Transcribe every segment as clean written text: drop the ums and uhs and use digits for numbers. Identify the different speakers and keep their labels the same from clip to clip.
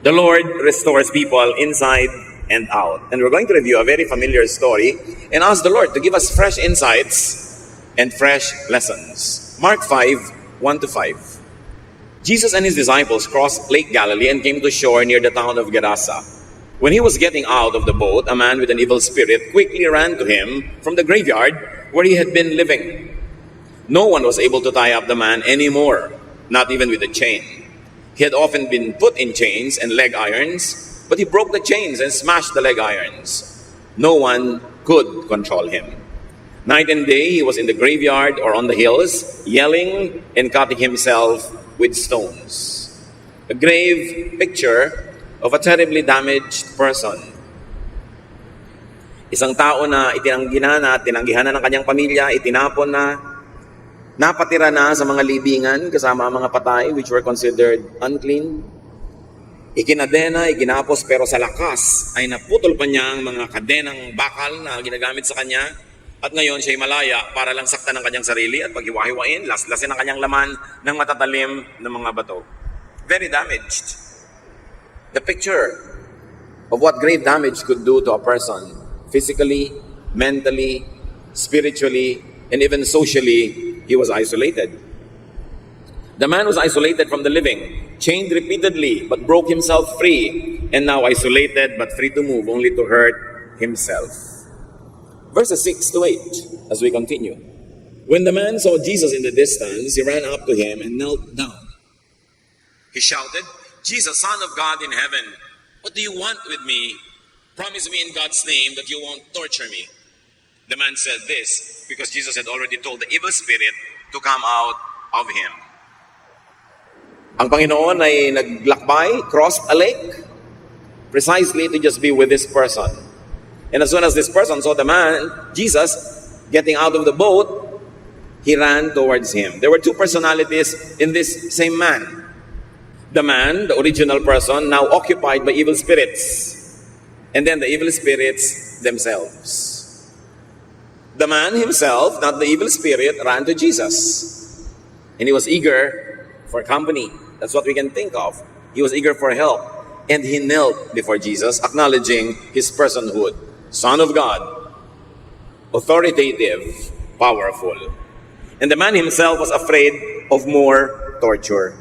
Speaker 1: The Lord restores people inside and out. And we're going to review a very familiar story and ask the Lord to give us fresh insights and fresh lessons. Mark 5, 1-5. Jesus and his disciples crossed Lake Galilee and came to shore near the town of Gerasa. When he was getting out of the boat, a man with an evil spirit quickly ran to him from the graveyard where he had been living. No one was able to tie up the man anymore, not even with a chain. He had often been put in chains and leg irons, but he broke the chains and smashed the leg irons. No one could control him. Night and day, he was in the graveyard or on the hills, yelling and cutting himself with stones. A grave picture of a terribly damaged person. Isang tao na itinanggihan na, tinanggihan na ng kanyang pamilya, itinapon na, napatira na sa mga libingan kasama ang mga patay which were considered unclean. Ikinadena, iginapos, pero sa lakas ay naputol pa niya ang mga kadenang bakal na ginagamit sa kanya. At ngayon siya'y malaya para lang saktan ang kanyang sarili at paghiwa-hiwain, laslasin ang kanyang laman ng matatalim na mga bato. Very damaged. The picture of what grave damage could do to a person, physically, mentally, spiritually, and even socially, he was isolated. The man was isolated from the living, chained repeatedly, but broke himself free, and now isolated but free to move, only to hurt himself. Verses 6-8, as we continue. When the man saw Jesus in the distance, he ran up to him and knelt down. He shouted, "Jesus, Son of God in heaven, what do you want with me? Promise me in God's name that you won't torture me." The man said this because Jesus had already told the evil spirit to come out of him. Ang Panginoon ay naglakbay, crossed a lake, precisely to just be with this person. And as soon as this person saw the man, Jesus, getting out of the boat, he ran towards him. There were two personalities in this same man. The man, the original person, now occupied by evil spirits. And then the evil spirits themselves. The man himself, not the evil spirit, ran to Jesus. And he was eager for company. That's what we can think of. He was eager for help. And he knelt before Jesus, acknowledging his personhood. Son of God, authoritative, powerful. And the man himself was afraid of more torture.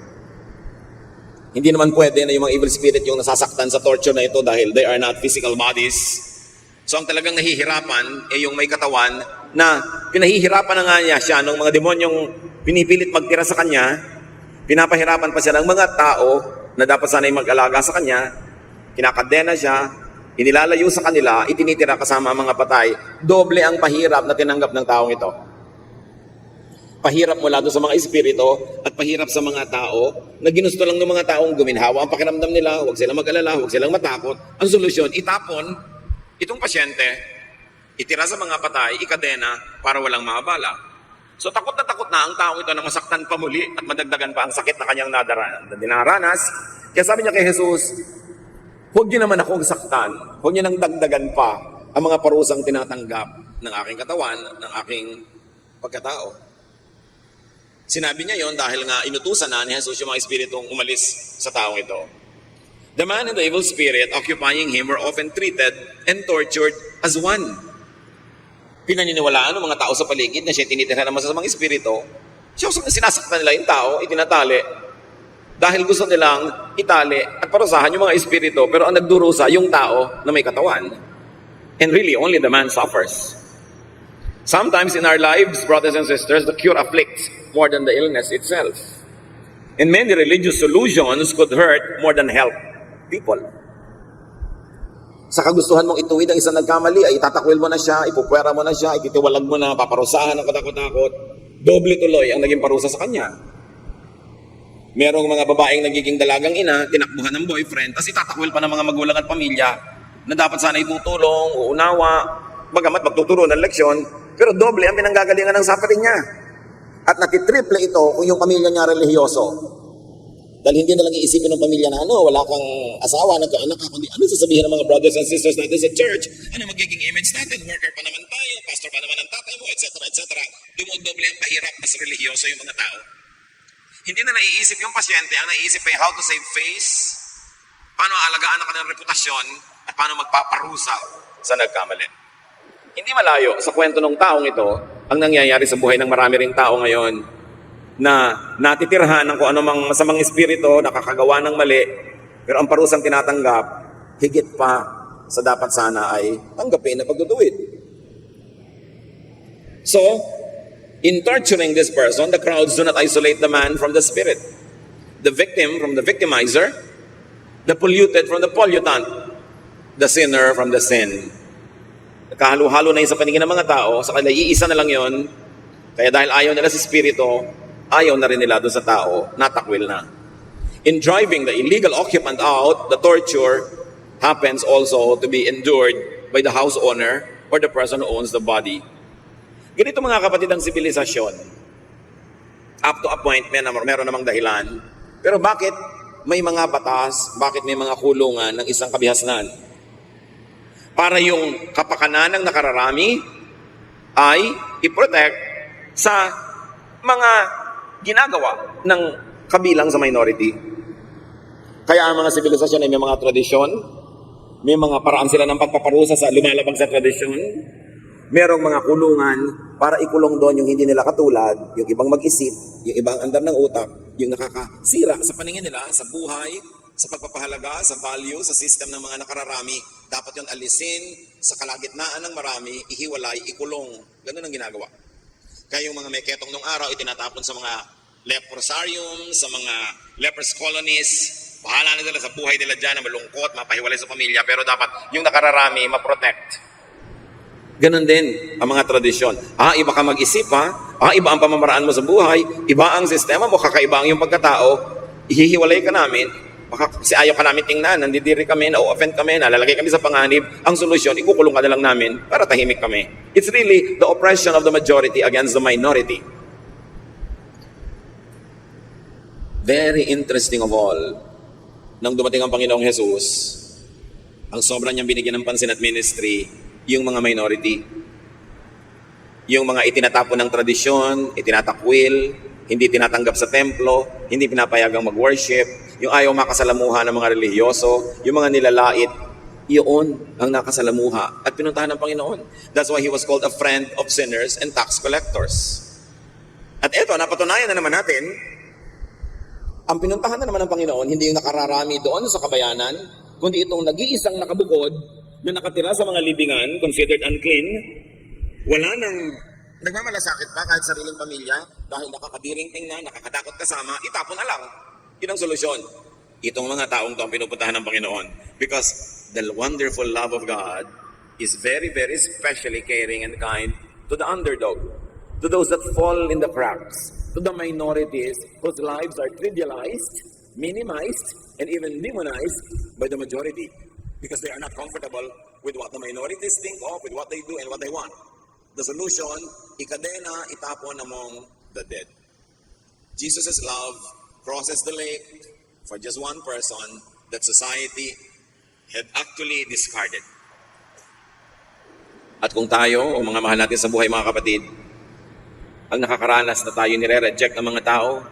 Speaker 1: Hindi naman pwede na yung mga evil spirit yung nasasaktan sa torture na ito dahil they are not physical bodies. So ang talagang nahihirapan ay yung may katawan na pinahihirapan na nga niya siya ng mga demonyong pinipilit magtira sa kanya, pinapahirapan pa siya ng mga tao na dapat sana'y mag-alaga sa kanya, kinakadena siya, inilalayo sa kanila, itinitira kasama ang mga patay. Doble ang pahirap na tinanggap ng taong ito. Pahirap mula doon sa mga espiritu at pahirap sa mga tao na ginusto lang ng mga taong guminhawa ang pakiramdam nila, huwag silang mag-alala, huwag silang matakot. Ang solusyon, itapon itong pasyente, itira sa mga patay, ikadena para walang maabala. So takot na ang taong ito na masaktan pa muli at madagdagan pa ang sakit na kanyang dinaranas. Kaya sabi niya kay Jesus, huwag niyo naman akong saktan, huwag niyo nang dagdagan pa ang mga parusang tinatanggap ng aking katawan, ng aking pagkatao. Sinabi niya yon dahil nga inutusan na ni Jesus yung mga espiritong umalis sa taong ito. The man and the evil spirit occupying him were often treated and tortured as one. Pinaniniwalaan ng mga tao sa paligid na siya tinitira naman sa mga espiritu. Siya sinasaktan nila yung tao, itinatali. Dahil gusto nilang itali at parusahan yung mga espiritu, pero ang nagdurusa yung tao na may katawan. And really, only the man suffers. Sometimes in our lives, brothers and sisters, the cure afflicts more than the illness itself. And many religious solutions could hurt more than help people. Sa kagustuhan mong ituwid ang isang nagkamali, ay itatakwil mo na siya, ipupwera mo na siya, ititiwalag mo na, paparusahan ng katakot-takot. Doble tuloy ang naging parusa sa kanya. Merong mga babaeng nagiging dalagang ina, tinakbuhan ng boyfriend, tapos itatakwil pa ng mga magulang at pamilya na dapat sana itutulong, uunawa, bagamat magtuturo ng leksyon, pero doble ang pinanggagalingan ng suffering niya. At natitriple ito kung yung pamilya niya religyoso. Dahil hindi na lang iisipin ng pamilya na wala kang asawa, nagkaanak ka, kundi ano sasabihin ng mga brothers and sisters natin sa church? Ano magiging image natin? Worker pa naman tayo, pastor pa naman ang tatay mo, etc. Dumudoble ang pahirap mas religyoso yung mga tao. Hindi na naiisip yung pasyente, ang naiisip ay how to save face, paano aalagaan ang kanilang reputasyon, at paano magpaparusa sa nagkamali. Hindi malayo sa kwento ng taong ito ang nangyayari sa buhay ng marami ring tao ngayon na natitirhan ng kung anumang masamang espiritu, nakakagawa ng mali, pero ang parusang tinatanggap, higit pa sa dapat sana ay tanggapin na pagduduwid. So, in torturing this person, the crowds do not isolate the man from the spirit, the victim from the victimizer, the polluted from the pollutant, the sinner from the sin. Kahalo-halo na yun sa paningin ng mga tao, sa kanila iisa na lang yun, kaya dahil ayaw nila sa spirito, ayaw na rin nila doon sa tao, natakwil na. In driving the illegal occupant out, the torture happens also to be endured by the house owner or the person who owns the body. Ganito mga kapatid ang sibilisasyon. Up to a point, meron namang dahilan. Pero bakit may mga batas, bakit may mga kulungan ng isang kabihasnan? Para yung kapakanan ng nakararami ay i-protect sa mga ginagawa ng kabilang sa minority. Kaya ang mga sibilisasyon ay may mga tradisyon, may mga paraan sila ng pagpaparusa sa lumalabag sa tradisyon, merong mga kulungan para ikulong doon yung hindi nila katulad, yung ibang mag-isip, yung ibang andar ng utak, yung nakakasira sa paningin nila, sa buhay, sa pagpapahalaga, sa value, sa system ng mga nakararami. Dapat yun alisin sa kalagitnaan ng marami, ihiwalay, ikulong. Ganun ang ginagawa. Kaya yung mga may ketong nung araw, itinatapon sa mga leprosarium, sa mga lepers colonies. Bahala na sila sa buhay nila dyan na malungkot, mapahiwalay sa pamilya, pero dapat yung nakararami ma-protect. Ganon din ang mga tradisyon. Iba ka mag-isip iba ang pamamaraan mo sa buhay, iba ang sistema mo, kakaiba ang iyong pagkatao, ihihiwalay ka namin, baka kasi ayaw ka namin tingnan, nandidiri kami, na-offend kami, nalalagay kami sa panganib, ang solusyon, ikukulong ka na lang namin para tahimik kami. It's really the oppression of the majority against the minority. Very interesting of all, nang dumating ang Panginoong Jesus, ang sobrang niyang binigyan ng pansin at ministry, yung mga minority, yung mga itinatapon ng tradisyon, itinatakwil, hindi tinatanggap sa templo, hindi pinapayagang mag-worship, yung ayaw makasalamuha ng mga relihiyoso, yung mga nilalait, yun ang nakasalamuha at pinuntahan ng Panginoon. That's why He was called a friend of sinners and tax collectors. At eto, napatunayan na naman natin, ang pinuntahan na naman ng Panginoon, hindi yung nakararami doon sa kabayanan, kundi itong nag-iisang nakabukod na nakatira sa mga libingan, considered unclean, wala nang nagmamalasakit pa kahit sariling pamilya, dahil nakakadiring tingnan, nakakatakot kasama, itapon na lang. Yun ang solusyon. Itong mga taong to ang pinupuntahan ng Panginoon. Because the wonderful love of God is very, very specially caring and kind to the underdog, to those that fall in the cracks, to the minorities whose lives are trivialized, minimized, and even demonized by the majority. Because they are not comfortable with what the minorities think of, with what they do, and what they want. The solution, ikadena, itapon among the dead. Jesus' love crosses the lake for just one person that society had actually discarded. At kung tayo, o mga mahal natin sa buhay mga kapatid, ang nakakaranas na tayo nire-reject ng mga tao,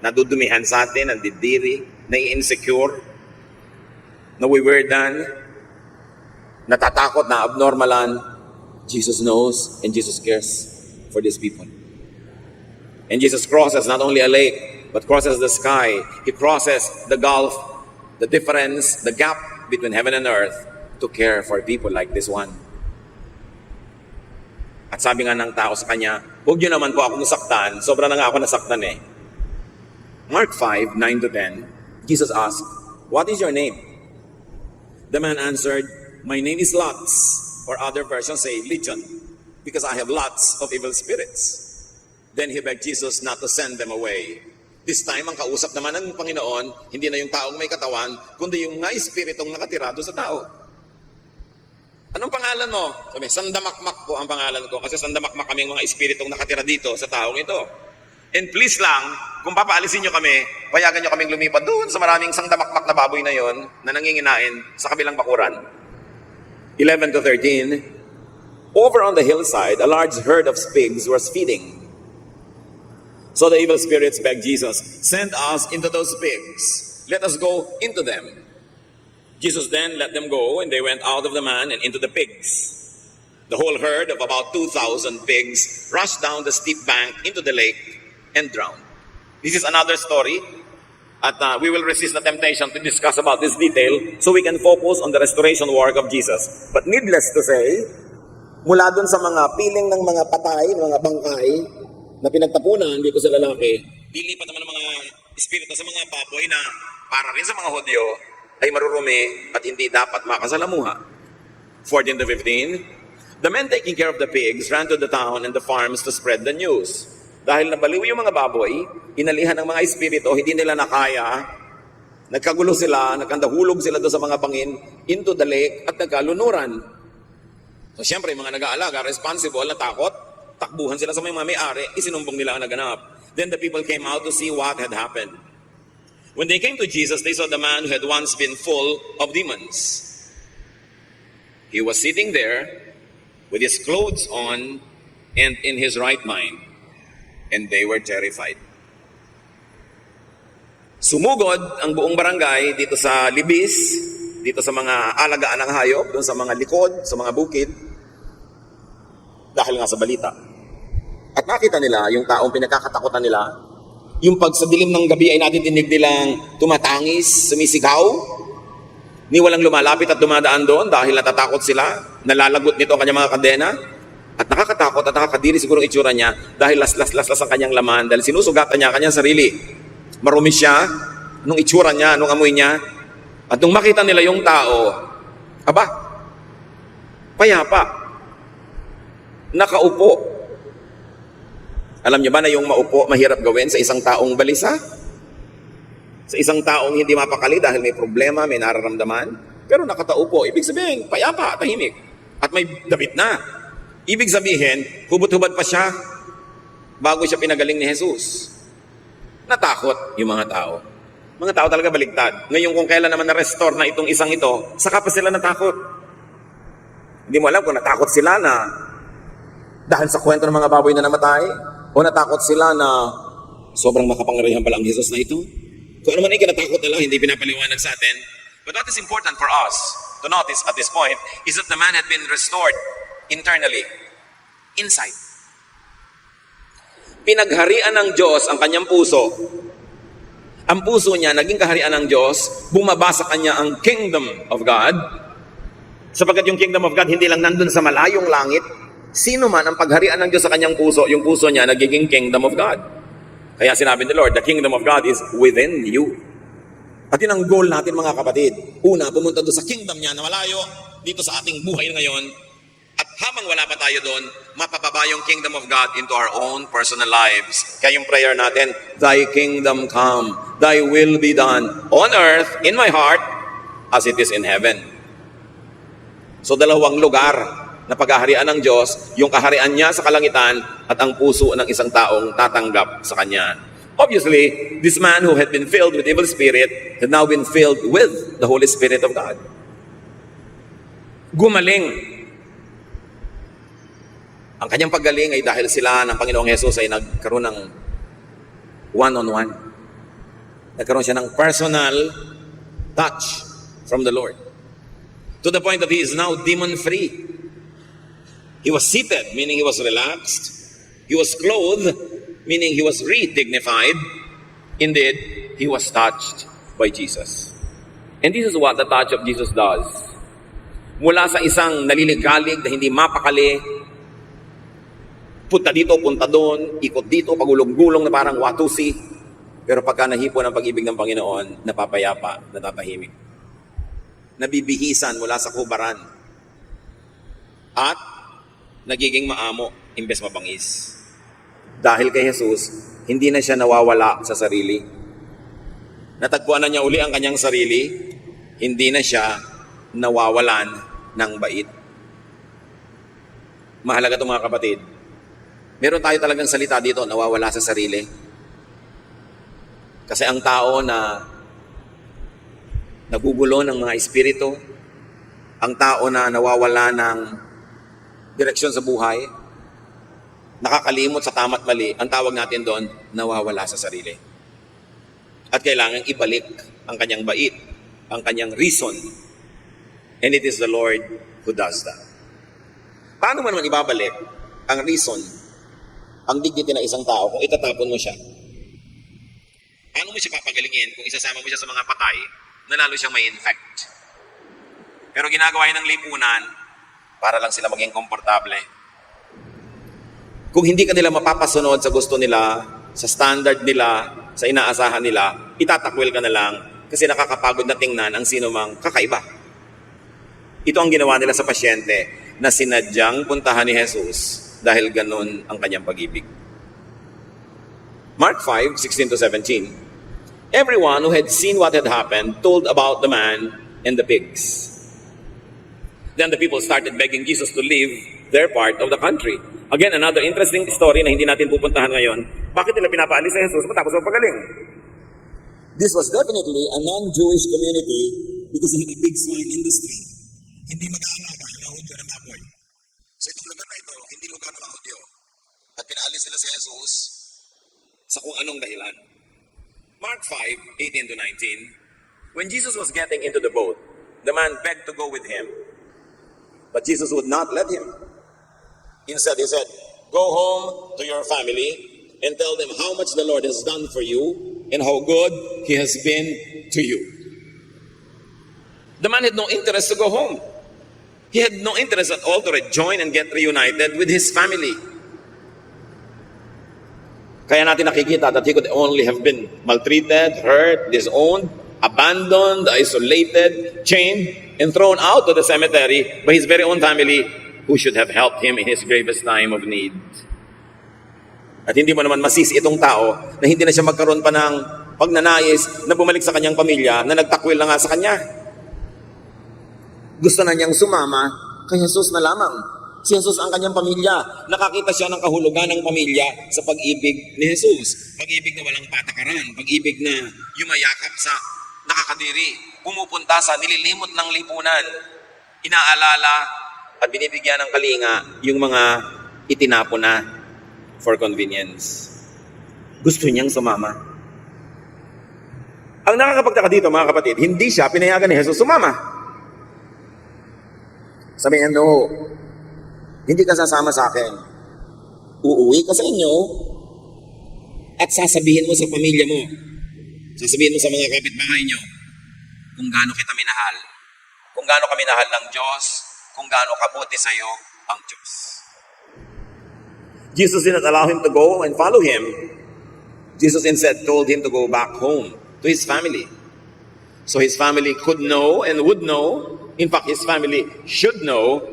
Speaker 1: nadudumihan sa atin, nandidiri, nai-insecure, nawiwirdan, natatakot, na abnormalan, Jesus knows and Jesus cares for these people. And Jesus crosses not only a lake, but crosses the sky. He crosses the gulf, the difference, the gap between heaven and earth to care for people like this one. At sabi nga ng tao sa kanya, huwag niyo naman po ako nasaktan, sobra na nga ako nasaktan eh. Mark 5:9-10, Jesus asked, "What is your name?" The man answered, "My name is Lots," or other versions say Legion, because I have lots of evil spirits. Then he begged Jesus not to send them away. This time, ang kausap naman ng Panginoon, hindi na yung taong may katawan, kundi yung nga espiritong nakatira doon sa tao. Anong pangalan mo? Sabi, Sandamakmak po ang pangalan ko, kasi sandamakmak kami mga espiritong nakatira dito sa taong ito. And please lang, kung papaalisin nyo kami, payagan nyo kaming lumipad doon sa maraming sangdamakmak na baboy na yon na nanginginain sa kabilang bakuran. 11-13, over on the hillside, a large herd of pigs was feeding. So the evil spirits begged Jesus, "Send us into those pigs. Let us go into them." Jesus then let them go, and they went out of the man and into the pigs. The whole herd of about 2,000 pigs rushed down the steep bank into the lake and drowned. This is another story, at we will resist the temptation to discuss about this detail so we can focus on the restoration work of Jesus. But needless to say, mula dun sa mga piling ng mga patay, ng mga bangkay na pinagtapunan dito sa lalaki, dilipat naman ng mga espiritu sa mga baboy na para rin sa mga Hudyo ay marurumi at hindi dapat makasalamuha. 14 to 15, the men taking care of the pigs ran to the town and the farms to spread the news. Dahil nabaliw yung mga baboy, inalihan ng mga espiritu, hindi nila nakaya, nagkagulo sila, nagkandahulog sila doon sa mga bangin into the lake at nagkalunuran. So siyempre, mga nag-aalaga, responsible, natakot, takbuhan sila sa mga may-ari, isinumbong nila ang naganap. Then the people came out to see what had happened. When they came to Jesus, they saw the man who had once been full of demons. He was sitting there with his clothes on and in his right mind, and they were terrified. Sumugod ang buong barangay dito sa Libis, dito sa mga alagaan ng hayop, doon sa mga likod, sa mga bukid, dahil nga sa balita. At nakita nila yung taong pinagkakatakutan nila, yung pag sa dilim ng gabi ay natidinig nilang tumatangis, sumisigaw, ni walang lumalapit at dumadaan doon dahil natatakot sila, nalalagot nito ang kanyang mga kadena, at nakakatakot at nakakadiri siguro ang itsura niya dahil las ang kanyang laman, dahil sinusugatan niya ang kanyang sarili. Marumi siya, nung itsura niya, nung amoy niya, at nung makita nila yung tao, aba, payapa, nakaupo. Alam niyo ba na yung maupo mahirap gawin sa isang taong balisa? Sa isang taong hindi mapakali dahil may problema, may nararamdaman? Pero nakataupo, ibig sabihin, payapa, tahimik. At may damit na. Ibig sabihin, hubot-hubad pa siya bago siya pinagaling ni Jesus. Natakot yung mga tao. Mga tao talaga baligtad. Ngayon kung kailan naman na-restore na itong isang ito, saka pa sila natakot. Hindi mo alam kung natakot sila na dahil sa kwento ng mga baboy na namatay, o natakot sila na sobrang makapangyarihan pala ang Jesus na ito. Kung ano man ay kinatakot nila, hindi pinapaliwanag sa atin. But what is important for us to notice at this point is that the man had been restored internally, inside. Pinagharian ng Diyos ang kanyang puso. Ang puso niya, naging kaharian ng Diyos, bumaba sa kanya ang kingdom of God. Sapagkat yung kingdom of God, hindi lang nandun sa malayong langit. Sino man ang pagharian ng Diyos sa kanyang puso, yung puso niya nagiging kingdom of God. Kaya sinabi ni Lord, the kingdom of God is within you. At yun ang goal natin mga kapatid. Una, pumunta doon sa kingdom niya na malayo dito sa ating buhay ngayon. At habang wala pa tayo doon, mapapaba yung kingdom of God into our own personal lives. Kaya yung prayer natin, Thy kingdom come, Thy will be done on earth, in my heart, as it is in heaven. So dalawang lugar na paghaharian ng Diyos, yung kaharian niya sa kalangitan at ang puso ng isang taong tatanggap sa Kanya. Obviously, this man who had been filled with evil spirit had now been filled with the Holy Spirit of God. Gumaling. Ang kanyang paggaling ay dahil sila ng Panginoong Hesus ay nagkaroon ng one-on-one. Nagkaroon siya ng personal touch from the Lord. To the point that he is now demon-free. He was seated, meaning he was relaxed. He was clothed, meaning he was re-dignified. Indeed, he was touched by Jesus. And this is what the touch of Jesus does. Mula sa isang naliligalig na hindi mapakali, punta dito, punta doon, ikot dito, pagulong-gulong na parang watusi. Pero pagka nahipo ng pag-ibig ng Panginoon, napapayapa, natatahimik. Nabibihisan mula sa kubaran. At nagiging maamo imbes mabangis. Dahil kay Jesus, hindi na siya nawawala sa sarili. Natagpuan na niya uli ang kanyang sarili, hindi na siya nawawalan ng bait. Mahalaga ito mga kapatid. Meron tayo talagang salita dito, nawawala sa sarili. Kasi ang tao na nagugulo ng mga espiritu, ang tao na nawawala ng direksyon sa buhay, nakakalimot sa tama't mali, ang tawag natin doon, nawawala sa sarili. At kailangan ibalik ang kanyang bait, ang kanyang reason And it is the Lord who does that. Paano man ibabalik ang reason, ang dignity ng isang tao kung itatapon mo siya? Paano mo siya papagalingin kung isasama mo siya sa mga patay na lalo siyang may infect? Pero ginagawa ng lipunan para lang sila maging komportable. Kung hindi ka nila mapapasunod sa gusto nila, sa standard nila, sa inaasahan nila, itatakwil ka na lang kasi nakakapagod na tingnan ang sino mang kakaiba. Ito ang ginawa nila sa pasyente na sinadyang puntahan ni Jesus dahil ganun ang kanyang pag-ibig. Mark 5:16-17. Everyone who had seen what had happened told about the man and the pigs. Then the people started begging Jesus to leave their part of the country. Again, another interesting story na hindi natin pupuntahan ngayon. Bakit nila pinapaalis si Jesus matapos magpagaling? This was definitely a non-Jewish community because of the big swine industry. Hindi mag-aamama yung mga Hudyo ng baboy. So itong lugar na ito, hindi lugar ng mga Hudyo. At pinaalis sila si Jesus sa kung anong dahilan. Mark 5:18-19. When Jesus was getting into the boat, the man begged to go with him. But Jesus would not let him. Instead, he said, "Go home to your family and tell them how much the Lord has done for you and how good He has been to you." The man had no interest to go home. He had no interest at all to rejoin and get reunited with his family. Kaya natin nakikita that he could only have been maltreated, hurt, disowned, abandoned, isolated, chained, and thrown out to the cemetery by his very own family who should have helped him in his gravest time of need. At hindi mo naman masisi itong tao na hindi na siya magkaroon pa ng pagnanais na bumalik sa kanyang pamilya na nagtakwil na nga sa kanya. Gusto na niyang sumama kay Jesus na lamang. Si Jesus ang kanyang pamilya. Nakakita siya ng kahulugan ng pamilya sa pag-ibig ni Jesus. Pag-ibig na walang patakaran. Pag-ibig na yumayakap sa nakakadiri. Pumupunta sa nililimot ng lipunan. Inaalala at binibigyan ng kalinga yung mga itinapon na for convenience. Gusto niyang sumama. Ang nakakapagtaka dito, mga kapatid, hindi siya pinayagan ni Jesus sumama. Sabihin, no, hindi ka sasama sa akin. Uuwi ka sa inyo at sasabihin mo sa pamilya mo, sasabihin mo sa mga kapitbahay nyo, kung gaano kita minahal, kung gaano ka minahal ng Diyos, kung gaano kabuti sa iyo ang Diyos. Jesus did not allow him to go and follow him. Jesus instead told him to go back home to his family. So his family could know and would know, in fact his family should know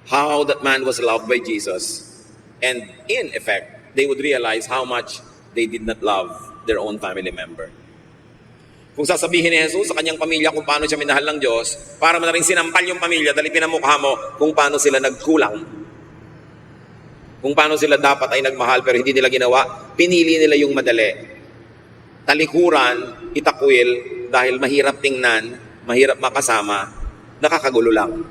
Speaker 1: how that man was loved by Jesus. And in effect, they would realize how much they did not love their own family member. Kung sasabihin ni Jesus sa kanyang pamilya kung paano siya minahal ng Diyos, para mo na rin sinampal yung pamilya dahil pinamukha mo kung paano sila nagkulang. Kung paano sila dapat ay nagmahal pero hindi nila ginawa, pinili nila yung madali. Talikuran, itakwil, dahil mahirap tingnan, mahirap makasama, nakakagulo lang.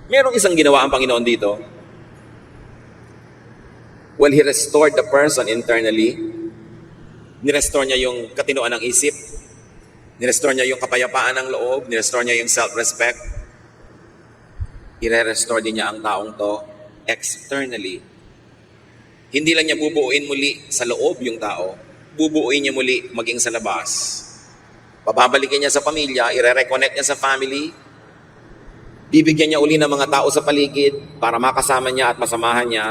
Speaker 1: Merong isang ginawa ang Panginoon dito. Well, He restored the person internally. Nirestore niya yung katinoan ng isip. Nirestore niya yung kapayapaan ng loob. Nirestore niya yung self-respect. I-restore din niya ang taong to externally. Hindi lang niya bubuuin muli sa loob yung tao. Bubuuin niya muli maging sa labas. Pababalikin niya sa pamilya, i-reconnect niya sa family. Bibigyan niya uli ng mga tao sa paligid para makasama niya at masamahan niya.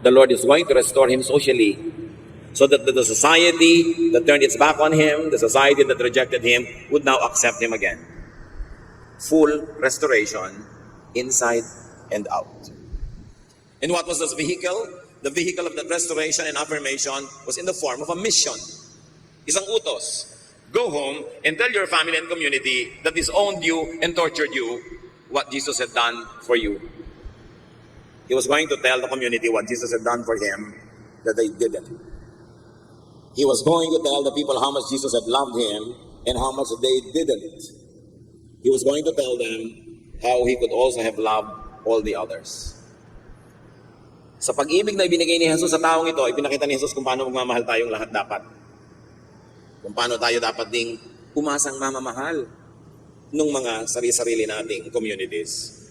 Speaker 1: The Lord is going to restore him socially so that the society that turned its back on him, the society that rejected him, would now accept him again. Full restoration, inside and out. And what was this vehicle? The vehicle of that restoration and affirmation was in the form of a mission. Isang utos. Go home and tell your family and community that disowned you and tortured you what Jesus had done for you. He was going to tell the community what Jesus had done for him that they didn't. He was going to tell the people how much Jesus had loved him and how much they didn't. He was going to tell them how he could also have loved all the others. Sa pag-ibig na ibinigay ni Jesus sa taong ito, ipinakita ni Jesus kung paano magmamahal tayong lahat dapat. Kung paano tayo dapat ding umasang mamamahal. ng mga sarili-sarili nating communities.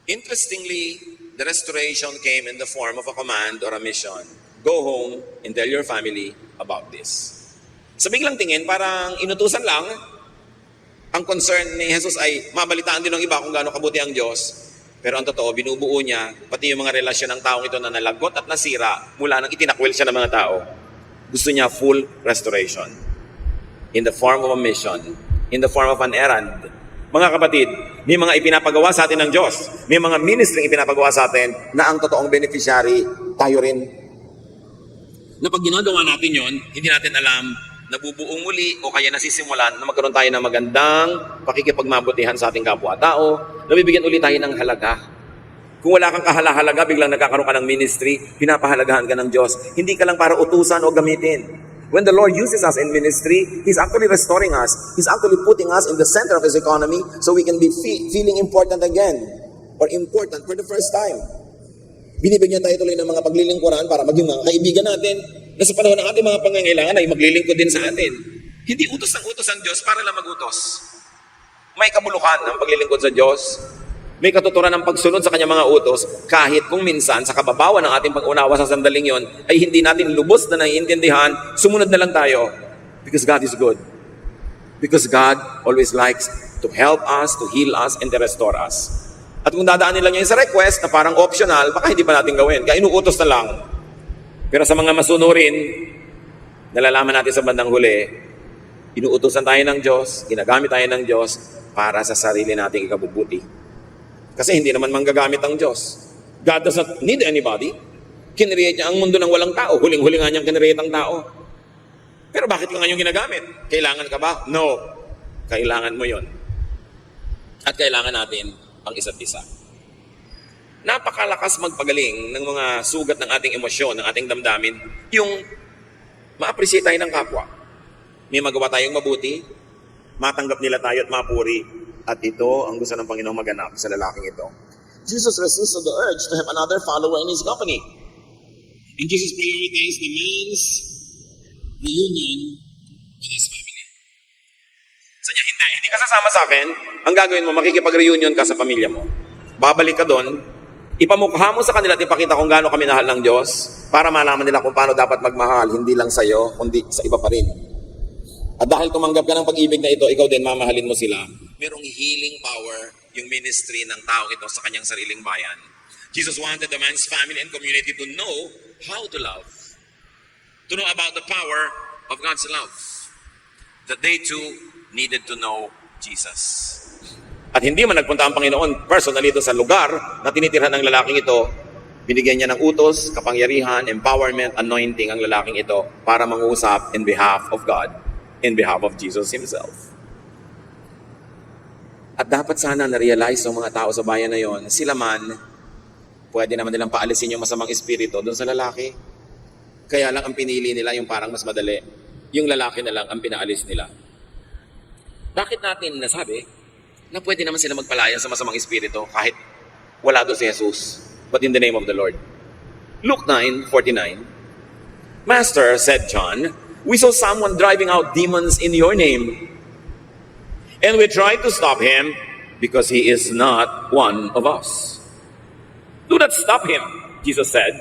Speaker 1: Interestingly, the restoration came in the form of a command or a mission. Go home and tell your family about this. Sa biglang tingin, parang inutusan lang. Ang concern ni Jesus ay mabalitaan din ng iba kung gaano kabuti ang Diyos. Pero ang totoo, binubuo niya pati yung mga relasyon ng taong ito na nalagot at nasira mula nang itinakwil siya ng mga tao. Gusto niya full restoration. In the form of a mission. In the form of an errand. Mga kapatid, may mga ipinapagawa sa atin ng Diyos. May mga ministry ipinapagawa sa atin na ang totoong beneficiary, tayo rin. Na pag ginagawa natin yon, hindi natin alam, nabubuong muli o kaya nasisimulan na magkaroon tayo ng magandang pakikipagmabutihan sa ating kapwa-tao, nabibigyan ulit tayo ng halaga. Kung wala kang kahalaga, biglang nagkakaroon ka ng ministry, pinapahalagahan ka ng Diyos. Hindi ka lang para utusan o gamitin. When the Lord uses us in ministry, He's actually restoring us. He's actually putting us in the center of His economy so we can be feeling important again or important for the first time. Binibigyan tayo tuloy ng mga paglilingkuran para maging mga kaibigan natin na sa panahon ng ating mga pangangailangan ay maglilingkod din sa atin. Hindi utos ng utos ang Diyos para lang magutos. May kabulukan ng paglilingkod sa Diyos. May katuturan ng pagsunod sa kanyang mga utos kahit kung minsan sa kababawan ng ating pag-unawa sa sandaling yon ay hindi natin lubos na naiintindihan, sumunod na lang tayo. Because God is good. Because God always likes to help us, to heal us, and to restore us. At kung dadaanin lang niya sa request na parang optional, baka hindi pa natin gawin. Kaya inuutos na lang. Pero sa mga masunurin, nalalaman natin sa bandang huli, inuutosan tayo ng Diyos, ginagamit tayo ng Diyos para sa sarili nating ikabubuti. Kasi hindi naman manggagamit ang Diyos. God does not need anybody. Kinreate niya ang mundo ng walang tao. Huling-huli nga niyang kinreate ang tao. Pero bakit ka ngayon ginagamit? Kailangan ka ba? No. Kailangan mo yon. At kailangan natin ang isa't isa. Napakalakas magpagaling ng mga sugat ng ating emosyon, ng ating damdamin, yung ma-appreciate tayo ng kapwa. May magawa tayong mabuti, matanggap nila tayo at mapuri. At ito ang gusto ng Panginoong maganap sa lalaking ito. Jesus resisted the urge to have another follower in His company. And Jesus prioritized the man's reunion with his family. Sa niya, hindi ka sasama sa akin, ang gagawin mo, makikipag-reunion ka sa pamilya mo. Babalik ka doon, ipamukha mo sa kanila at ipakita kung gaano kami nahal ng Diyos para malaman nila kung paano dapat magmahal, hindi lang sa iyo, kundi sa iba pa rin. At dahil tumanggap ka ng pag-ibig na ito, ikaw din mamahalin mo sila. Merong healing power yung ministry ng tao ito sa kanyang sariling bayan. Jesus wanted the man's family and community to know how to love. To know about the power of God's love. That they too needed to know Jesus. At hindi man nagpunta ang Panginoon personally ito sa lugar na tinitirhan ng lalaking ito, binigyan niya ng utos, kapangyarihan, empowerment, anointing ang lalaking ito para mangusap in behalf of God, in behalf of Jesus Himself. At dapat sana na-realize ng mga tao sa bayan na yon, sila man, pwede naman nilang paalisin yung masamang espiritu doon sa lalaki. Kaya lang ang pinili nila yung parang mas madali. Yung lalaki na lang ang pinaalis nila. Bakit natin nasabi na pwede naman sila magpalaya sa masamang espiritu kahit wala doon si Jesus, but in the name of the Lord? Luke 9:49, Master, said John, we saw someone driving out demons in your name. And we tried to stop him because he is not one of us. Do not stop him, Jesus said,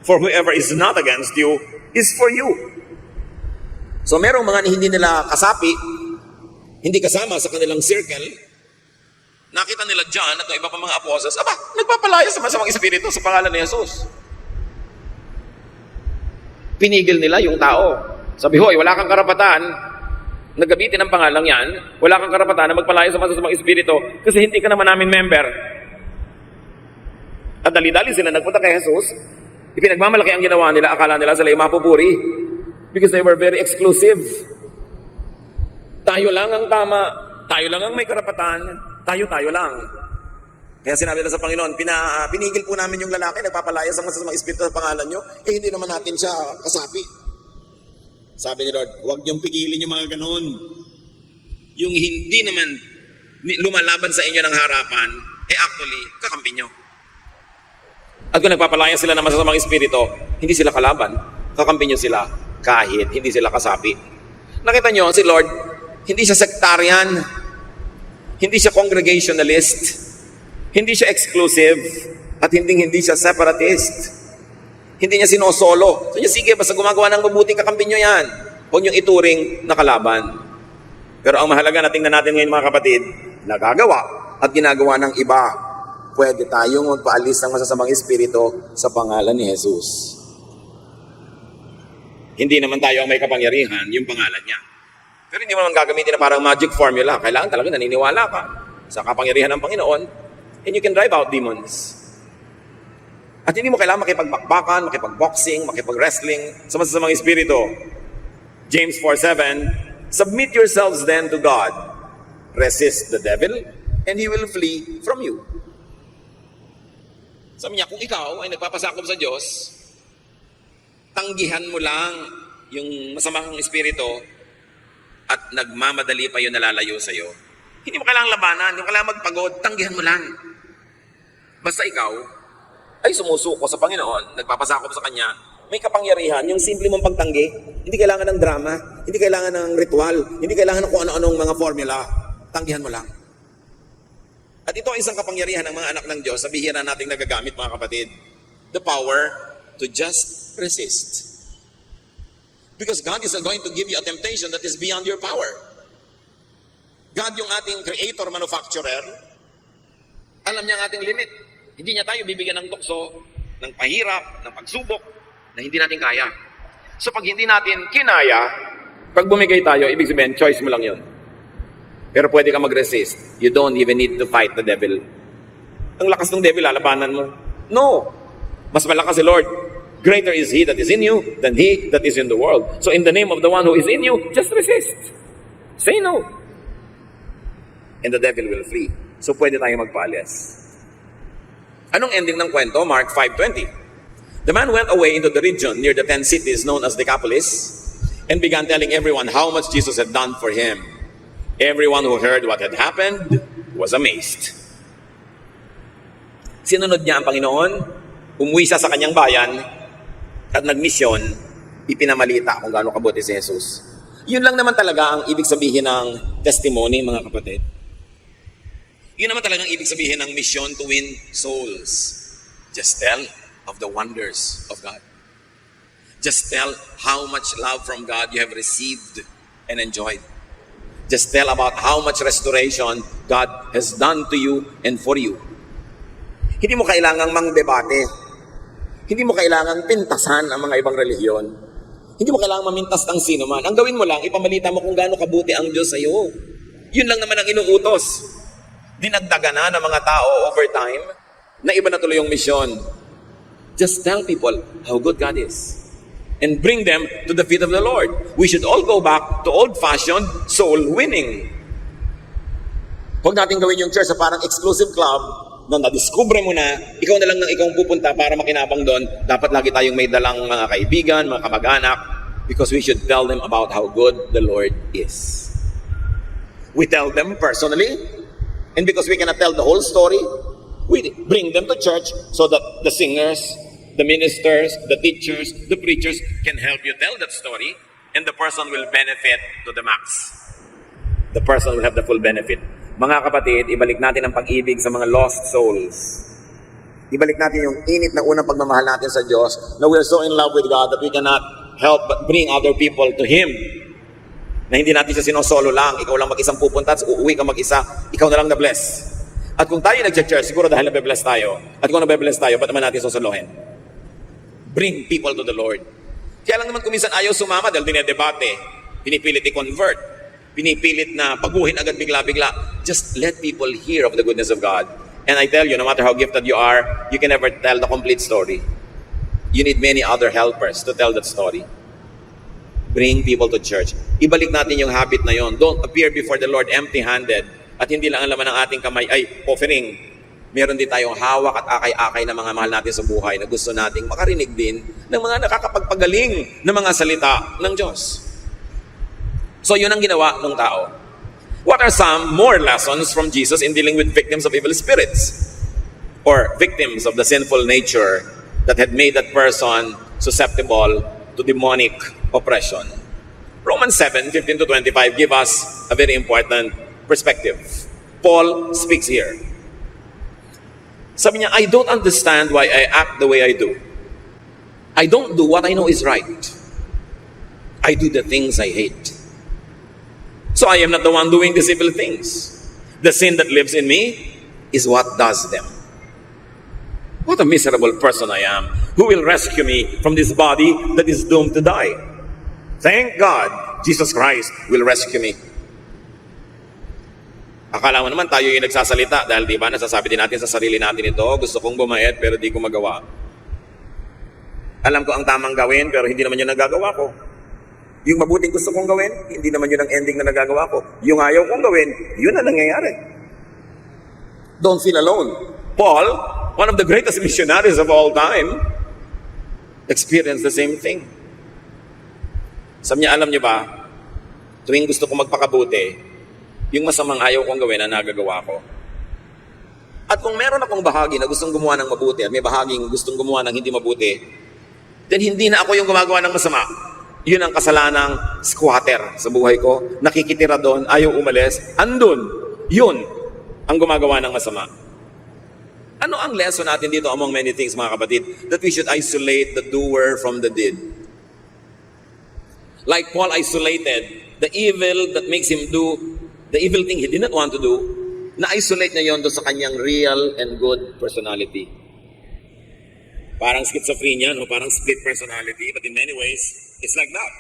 Speaker 1: for whoever is not against you is for you. So merong mga hindi nila kasapi, hindi kasama sa kanilang circle, nakita nila John at iba pa mga apostles, nagpapalaya sa masamang espiritu sa pangalan ni Jesus. Pinigil nila yung tao. Sabi, hoy, wala kang karapatan nagamitin ang pangalang yan, wala kang karapatan na magpalaya sa masamang espiritu kasi hindi ka naman namin member. At dali-dali sila nagpunta kay Jesus, ipinagmamalaki ang ginawa nila, akala nila sila yung mapupuri because they were very exclusive. Tayo lang ang tama, tayo lang ang may karapatan, tayo lang. Kaya sinabi nila sa Panginoon, pinigil po namin yung lalaki, nagpapalaya sa masamang espiritu sa pangalan nyo, hindi naman natin siya kasapi. Sabi ni Lord, huwag niyong pigilin yung mga ganun. Yung hindi naman lumalaban sa inyo ng harapan, actually, kakampi nyo. At kung nagpapalaya sila ng masasamang espiritu, hindi sila kalaban. Kakampi nyo sila kahit hindi sila kasapi. Nakita nyo, si Lord, hindi siya sectarian. Hindi siya congregationalist. Hindi siya exclusive. At hindi siya separatist. Hindi niya sinosolo. So niya, sige, basta gumagawa ng mabuting kakampi nyo yan. Huwag niyong ituring na kalaban. Pero ang mahalaga na tingnan natin ngayon mga kapatid, nagagawa at ginagawa ng iba. Pwede tayong magpaalis ng masasamang espiritu sa pangalan ni Jesus. Hindi naman tayo ang may kapangyarihan, yung pangalan niya. Pero hindi mo naman gagamitin na parang magic formula. Kailangan talaga naniniwala ka sa kapangyarihan ng Panginoon and you can drive out demons. At hindi mo kailangan makipagbakbakan, makipagboxing, makipag-wrestling sa masasamang espiritu. James 4:7, submit yourselves then to God. Resist the devil and he will flee from you. Sabi niya, kung ikaw ay nagpapasakop sa Diyos, tanggihan mo lang yung masamang espiritu at nagmamadali pa yun nalalayo sa'yo. Hindi mo kailangang labanan, hindi mo kailangang magpagod, tanggihan mo lang. Basta ikaw ay sumusuko sa Panginoon, nagpapasakop sa Kanya, may kapangyarihan, yung simple mong pagtanggi, hindi kailangan ng drama, hindi kailangan ng ritual, hindi kailangan ng kung ano-anong mga formula, tanggihan mo lang. At ito ay isang kapangyarihan ng mga anak ng Diyos sa bihira nating nagagamit mga kapatid. The power to just resist. Because God is going to give you a temptation that is beyond your power. God yung ating creator, manufacturer, alam niya ang ating limit. Hindi niya tayo bibigyan ng tukso, ng pahirap, ng pagsubok, na hindi natin kaya. So pag hindi natin kinaya, pag bumigay tayo, ibig sabihin, choice mo lang yun. Pero pwede ka mag-resist. You don't even need to fight the devil. Ang lakas ng devil, lalabanan mo. No. Mas malakas si Lord. Greater is He that is in you than he that is in the world. So in the name of the one who is in you, just resist. Say no. And the devil will flee. So pwede tayo magpaalis. Anong ending ng kwento? Mark 5:20. The man went away into the region near the 10 cities known as Decapolis and began telling everyone how much Jesus had done for him. Everyone who heard what had happened was amazed. Sinunod niya ang Panginoon, umuwi siya sa kanyang bayan, at nagmisyon, ipinamalita kung gaano kabuti si Jesus. Yun lang naman talaga ang ibig sabihin ng testimony, mga kapatid. Yun naman talaga ang ibig sabihin ng mission to win souls. Just tell of the wonders of God. Just tell how much love from God you have received and enjoyed. Just tell about how much restoration God has done to you and for you. Hindi mo kailangang mangdebate. Hindi mo kailangang pintasan ang mga ibang relihiyon. Hindi mo kailangang mamintas ng sino man. Ang gawin mo lang, ipamalita mo kung gaano kabuti ang Diyos sa iyo. Yun lang naman ang inuutos. Dinagdagan na ng mga tao over time na iba na tuloy yung misyon. Just tell people how good God is. And bring them to the feet of the Lord. We should all go back to old-fashioned soul winning. Huwag natin gawin yung church sa parang exclusive club na nadiskubre mo na, ikaw na lang nang ikaw pupunta para makinabang doon. Dapat lagi tayong may dalang mga kaibigan, mga kamag-anak, because we should tell them about how good the Lord is. We tell them personally, and because we cannot tell the whole story, we bring them to church so that the singers, the ministers, the teachers, the preachers can help you tell that story, and the person will benefit to the max. The person will have the full benefit. Mga kapatid, ibalik natin ang pag-ibig sa mga lost souls. Ibalik natin yung init na unang pagmamahal natin sa Diyos, na we are so in love with God that we cannot help but bring other people to Him. Na hindi natin siya sinosolo lang, ikaw lang mag-isang pupunta, at uuwi ka mag-isa, ikaw na lang na-bless. At kung tayo nag-church, siguro dahil nabe-bless tayo. At kung nabe-bless tayo, ba't naman natin sosolohin? Bring people to the Lord. Kaya lang naman kung minsan ayaw sumama dahil dinedebate, pinipilit i-convert, pinipilit na paguhin agad bigla-bigla. Just let people hear of the goodness of God. And I tell you, no matter how gifted you are, you can never tell the complete story. You need many other helpers to tell that story. Bring people to church. Ibalik natin yung habit na yon. Don't appear before the Lord empty-handed. At hindi lang ang laman ng ating kamay ay offering. Meron din tayong hawak at akay-akay na mga mahal natin sa buhay na gusto nating makarinig din ng mga nakakapagpagaling na mga salita ng Diyos. So yun ang ginawa ng tao. What are some more lessons from Jesus in dealing with victims of evil spirits? Or victims of the sinful nature that had made that person susceptible to demonic oppression? Romans 7:15-25 give us a very important perspective. Paul speaks here. Sabi niya, I don't understand why I act the way I do. I don't do what I know is right. I do the things I hate. So I am not the one doing these evil things. The sin that lives in me is what does them. What a miserable person I am. Who will rescue me from this body that is doomed to die? Thank God, Jesus Christ will rescue me. Akala mo naman tayo yung nagsasalita dahil di ba nasasabi din natin sa sarili natin ito, gusto kong bumayat pero di ko magawa. Alam ko ang tamang gawin pero hindi naman yun nagagawa ko. Yung mabuting gusto kong gawin, hindi naman yun ang ending na nagagawa ko. Yung ayaw kong gawin, yun ang nangyayari. Don't feel alone. Paul, one of the greatest missionaries of all time, experienced the same thing. Sabi niya, alam niyo ba, tuwing gusto kong magpakabuti, yung masamang ayaw kong gawin na nagagawa ko. At kung meron akong bahagi na gustong gumawa ng mabuti at may bahaging gustong gumawa ng hindi mabuti, then hindi na ako yung gumagawa ng masama. Yun ang kasalanang squatter sa buhay ko. Nakikitira doon, ayaw umalis, andun. Yun ang gumagawa ng masama. Ano ang lesson natin dito among many things, mga kapatid? That we should isolate the doer from the deed. Like Paul isolated the evil that makes him do the evil thing he did not want to do, na-isolate niya yon doon sa kanyang real and good personality. Parang schizophrenia, no? Parang split personality, but in many ways, it's like that.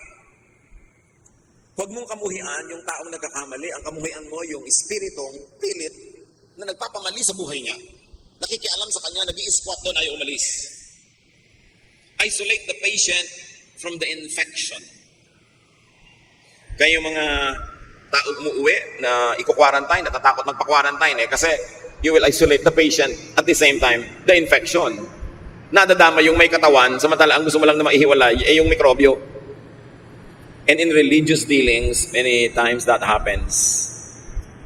Speaker 1: Huwag mong kamuhian yung taong nagkakamali. Ang kamuhian mo yung espiritong pilit na nagpapamali sa buhay niya. Nakikialam sa kanya, nag-i-squat doon, ayaw umalis. Isolate the patient from the infection. Kaya yung mga tao umuwi na iko-quarantine, natatakot magpa-quarantine kasi you will isolate the patient at the same time, the infection. Nadadama yung may katawan, samantala ang gusto mo lang na maihiwalay ay yung mikrobyo. And in religious dealings, many times that happens.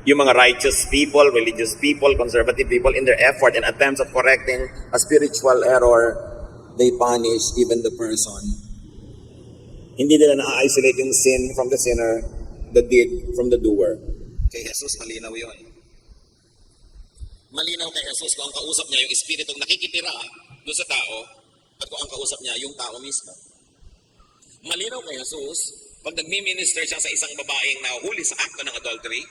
Speaker 1: Yung mga righteous people, religious people, conservative people, in their effort and attempts at correcting a spiritual error, they punish even the person. Hindi nila na-isolate yung sin from the sinner, the deed from the doer. Kay Jesus, malinaw yun. Malinaw kay Jesus kung ang kausap niya yung espiritong nakikitira doon sa tao at kung ang kausap niya yung tao mismo. Malinaw kay Jesus pag nagmi-minister siya sa isang babaeng nahuhuli sa akto ng adultery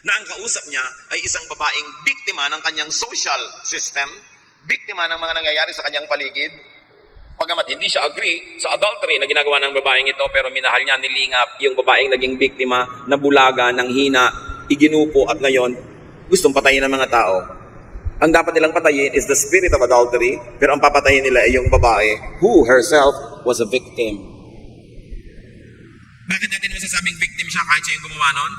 Speaker 1: na ang kausap niya ay isang babaeng biktima ng kanyang social system, biktima ng mga nangyayari sa kanyang paligid. Pagamat hindi siya agree sa adultery na ginagawa ng babaeng ito, pero minahal niya, nilingap yung babaeng naging biktima, nabulaga, nanghina, iginupo at ngayon gustong patayin ng mga tao. Ang dapat nilang patayin is the spirit of adultery, pero ang papatayin nila ay yung babae who herself was a victim. Bakit natin masasabing victim siya kahit siya yung gumawa nun?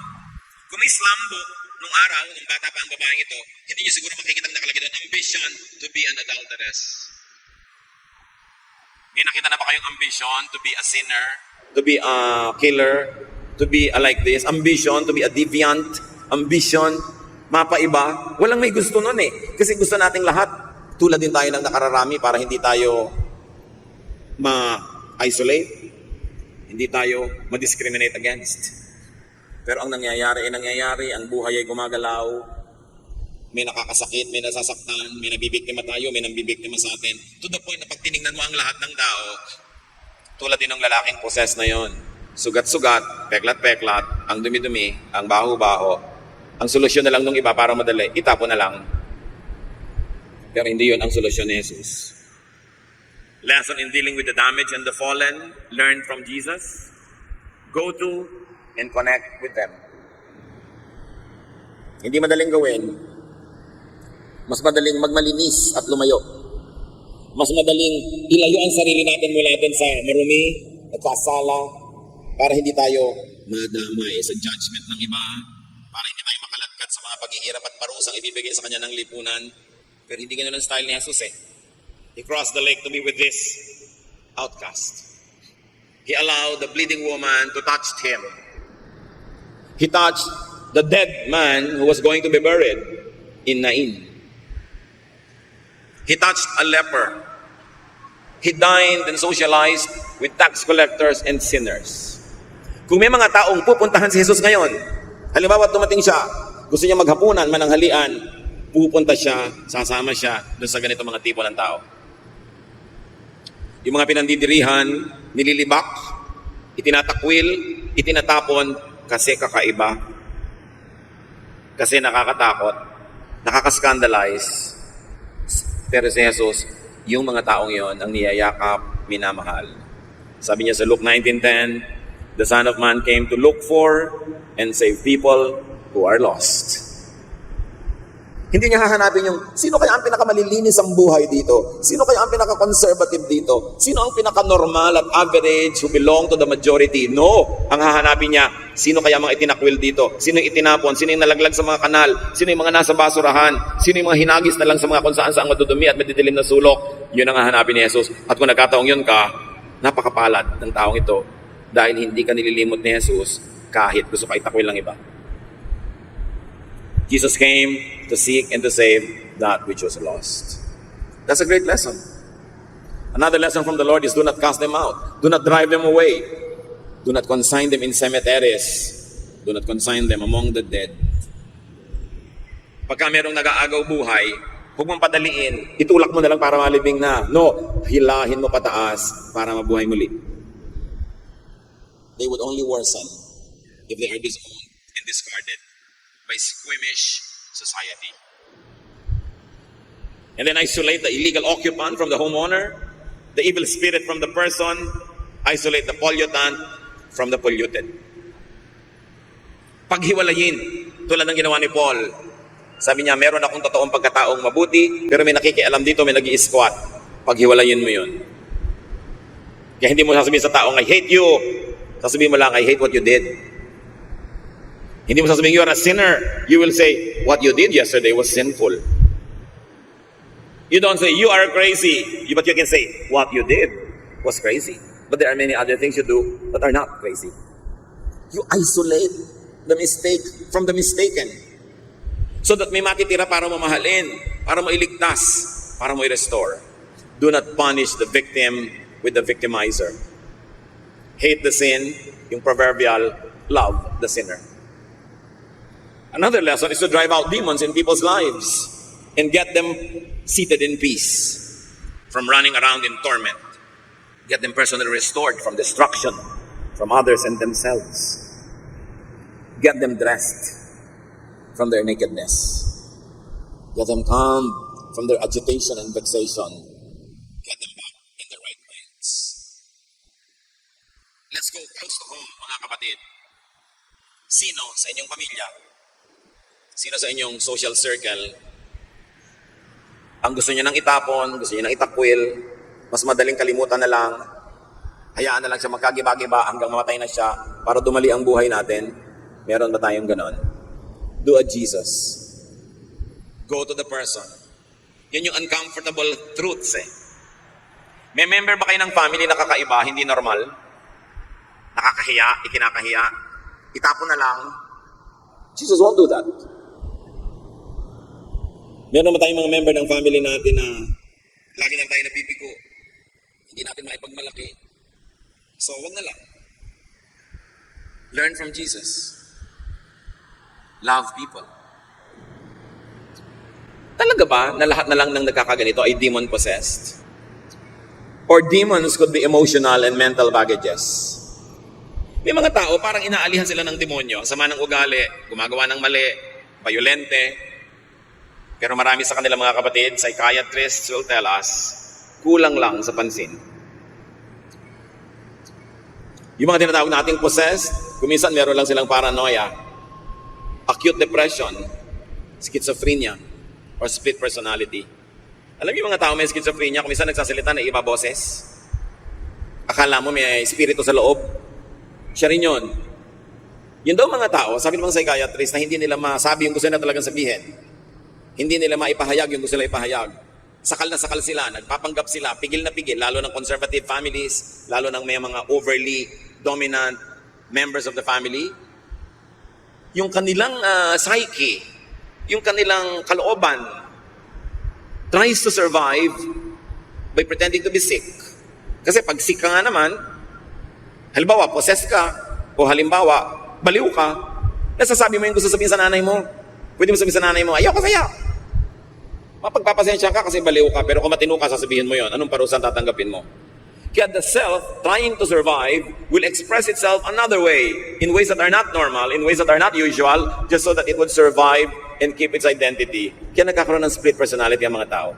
Speaker 1: Kung may slambo nung araw, nung bata pa ang babaeng ito, hindi niyo siguro makikita nakalagay doon, ambition to be an adulteress. Nakita na ba kayong ambition to be a sinner, to be a killer, to be a like this, ambition to be a deviant, ambition, mapaiba? Walang may gusto nun Kasi gusto nating lahat, tulad din tayo ng nakararami para hindi tayo ma-isolate, hindi tayo ma-discriminate against. Pero ang nangyayari, ang buhay ay gumagalaw, may nakakasakit, may nasasaktan, may nabibiktima tayo, may nambibiktima sa atin. To the point na pag tinignan mo ang lahat ng tao, tulad din ng lalaking possessed na yon, sugat-sugat, peklat-peklat, ang dumi-dumi, ang baho-baho. Ang solusyon na lang nung iba para madali, itapo na lang. Pero hindi yon ang solusyon ni Jesus. Lesson in dealing with the damage and the fallen, learn from Jesus. Go to and connect with them. Hindi madaling gawin. Mas madaling magmalinis at lumayo. Mas madaling ilayo ang sarili natin mula din sa marumi at kasala para hindi tayo madamay sa judgment ng iba, para hindi tayo makalatkat sa mga paghihirap at parusang ibibigay sa kanya ng lipunan. Pero hindi ganun ang style ni Jesus He crossed the lake to be with this outcast. He allowed the bleeding woman to touch him. He touched the dead man who was going to be buried in Nain. He touched a leper. He dined and socialized with tax collectors and sinners. Kung may mga taong pupuntahan si Jesus ngayon, halimbawa dumating siya, gusto niya maghapunan, mananghalian, pupunta siya, sasama siya doon sa ganito mga tipo ng tao. Yung mga pinandidirihan, nililibak, itinatakwil, itinatapon kasi kakaiba. Kasi nakakatakot, nakakaskandalize. Pero si Jesus, yung mga taong yon ang niyayakap, minamahal. Sabi niya sa Luke 19:10, the Son of Man came to look for and save people who are lost. Hindi niya hahanapin yung, sino kaya ang pinakamalilinis ang buhay dito? Sino kaya ang pinaka-conservative dito? Sino ang pinaka-normal at average who belong to the majority? No! Ang hahanapin niya, sino kaya mga itinakwil dito? Sino yung itinapon? Sino yung nalaglag sa mga kanal? Sino yung mga nasa basurahan? Sino yung mga hinagis na lang sa mga kung saan madudumi at madidilim na sulok? Yun ang hahanapin ni Jesus. At kung nagkataong yun ka, napakapalad ng taong ito dahil hindi ka nililimot ni Jesus kahit gusto ka itakwil lang iba. Jesus came to seek and to save that which was lost. That's a great lesson. Another lesson from the Lord is do not cast them out. Do not drive them away. Do not consign them in cemeteries. Do not consign them among the dead. Pagka merong nag-aagaw buhay, huwag mong padaliin. Itulak mo na lang para malibing na. No, hilahin mo pataas para mabuhay muli. They would only worsen if they are disowned and discarded by squeamish society. And then isolate the illegal occupant from the homeowner, the evil spirit from the person, isolate the pollutant from the polluted. Paghiwalayin, tulad ng ginawa ni Paul. Sabi niya, meron akong totoong pagkataong mabuti, pero may nakikialam dito, may nag-i-squat. Paghiwalayin mo yun. Kaya hindi mo sasabihin sa taong, I hate you. Sasabihin mo lang, I hate what you did. Hindi mo sasabihin, you are a sinner. You will say, what you did yesterday was sinful. You don't say, you are crazy. But you can say, what you did was crazy. But there are many other things you do that are not crazy. You isolate the mistake from the mistaken. So that may matitira para mamahalin, para mailigtas, para mo i-restore. Do not punish the victim with the victimizer. Hate the sin, yung proverbial, love the sinner. Another lesson is to drive out demons in people's lives and get them seated in peace from running around in torment. Get them personally restored from destruction, from others and themselves. Get them dressed from their nakedness. Get them calm from their agitation and vexation. Get them back in the right minds. Let's go close to home, mga kapatid. Sino sa inyong pamilya, sino sa inyong social circle, ang gusto niyo nang itapon, gusto niyo nang itakwil, mas madaling kalimutan na lang, hayaan na lang siya magkagiba-giba hanggang mamatay na siya para dumali ang buhay natin? Meron ba tayong ganon? Do a Jesus. Go to the person. Yan yung uncomfortable truths eh. May member ba kayo ng family na kakaiba, hindi normal? Nakakahiya, ikinakahiya, itapon na lang. Jesus won't do that. Meron ba tayong mga member ng family natin na lagi lang tayo napipiko? Hindi natin maipagmalaki. So, wag na lang. Learn from Jesus. Love people. Talaga ba na lahat na lang ng nagkakaganito ay demon-possessed? Or demons could be emotional and mental baggages? May mga tao parang inaalihan sila ng demonyo, sama ng ugali, gumagawa ng mali, violente. Pero marami sa kanila mga kapatid, psychiatrists will tell us, kulang lang sa pansin. Yung mga tinatawag nating possessed, kuminsan meron lang silang paranoia, acute depression, schizophrenia, or split personality. Alam niyo mga tao may schizophrenia, kuminsan nagsasalita na iba boses. Akala mo may espiritu sa loob. Siya rin yun. Yun daw mga tao, sabi ng mga psychiatrist na hindi nila masabi yung gusto nila talagang sabihin. Hindi nila maipahayag yung gusto nila ipahayag. Sakal na sakal sila, nagpapanggap sila, pigil na pigil, lalo ng conservative families, lalo ng may mga overly dominant members of the family. Yung kanilang psyche, yung kanilang kalooban, tries to survive by pretending to be sick. Kasi pag sick ka nga naman, halimbawa, possessed ka, o halimbawa, baliw ka, nasasabi mo yung gusto sabihin sa nanay mo. Pwede mo sabihin sa nanay mo, ayaw ko sa'yo. Mapagpapasensya ka kasi baliw ka, pero kung matino ka, sasabihin mo yon. Anong parusan tatanggapin mo? Kaya the self, trying to survive, will express itself another way, in ways that are not normal, in ways that are not usual, just so that it would survive and keep its identity. Kaya nagkakaroon ng split personality ang mga tao.